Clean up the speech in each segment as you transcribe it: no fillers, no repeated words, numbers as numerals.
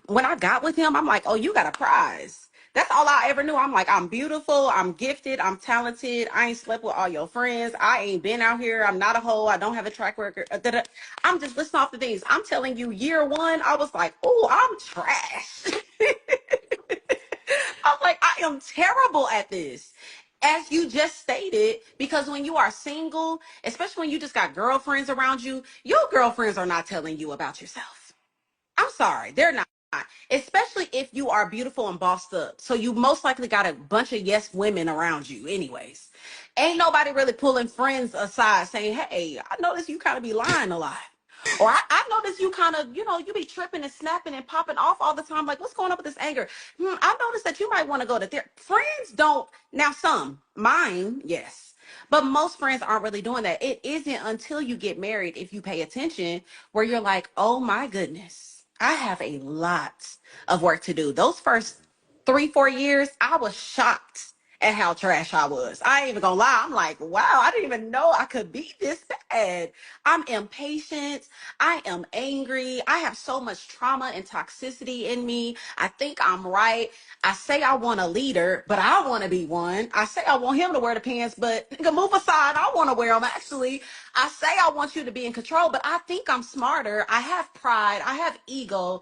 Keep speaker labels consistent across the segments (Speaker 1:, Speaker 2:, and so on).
Speaker 1: when I got with him, I'm like, oh, you got a prize. That's all I ever knew. I'm like, I'm beautiful, I'm gifted, I'm talented. I ain't slept with all your friends. I ain't been out here. I'm not a hoe. I don't have a track record. I'm just listing off the things. I'm telling you, year one, I was like, oh, I'm trash. I'm like, I am terrible at this. As you just stated, because when you are single, especially when you just got girlfriends around you, your girlfriends are not telling you about yourself. I'm sorry, they're not. Especially if you are beautiful and bossed up. So you most likely got a bunch of yes women around you, anyways. Ain't nobody really pulling friends aside saying, hey, I notice you kind of be lying a lot. Or I notice you kind of, you be tripping and snapping and popping off all the time. Like, what's going on with this anger? I noticed that you might want to go to therapy. Friends don't, now some, mine, yes. But most friends aren't really doing that. It isn't until you get married, if you pay attention, where you're like, oh my goodness, I have a lot of work to do. Those first 3, 4 years, I was shocked at how trash I was. I ain't even gonna lie. I'm like, wow, I didn't even know I could be this bad. I'm impatient. I am angry. I have so much trauma and toxicity in me. I think I'm right. I say I want a leader, but I want to be one. I say I want him to wear the pants, but nigga, move aside. I want to wear them actually. I say I want you to be in control, but I think I'm smarter. I have pride. I have ego.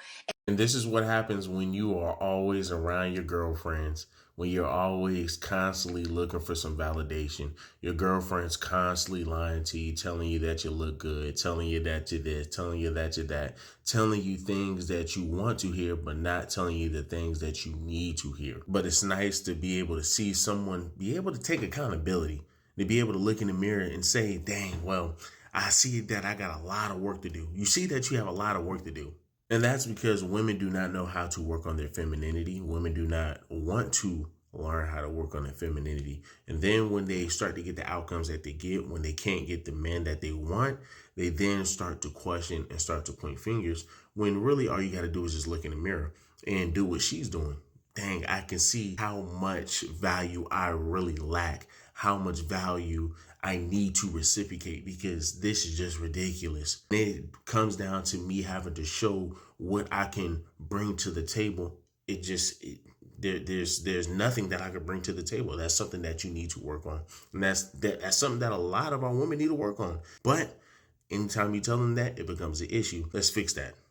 Speaker 2: And this is what happens when you are always around your girlfriends, when you're always constantly looking for some validation. Your girlfriend's constantly lying to you, telling you that you look good, telling you that you're this, telling you that you're that, telling you things that you want to hear, but not telling you the things that you need to hear. But it's nice to be able to see someone be able to take accountability, to be able to look in the mirror and say, dang, well, I see that I got a lot of work to do. You see that you have a lot of work to do. And that's because women do not know how to work on their femininity. Women do not want to learn how to work on their femininity. And then when they start to get the outcomes that they get, when they can't get the man that they want, they then start to question and start to point fingers, when really all you got to do is just look in the mirror and do what she's doing. Dang, I can see how much value I really lack, how much value I need to reciprocate, because this is just ridiculous. It comes down to me having to show what I can bring to the table. There's nothing that I could bring to the table. That's something that you need to work on, and that's something that a lot of our women need to work on. But anytime you tell them that, it becomes an issue. Let's fix that.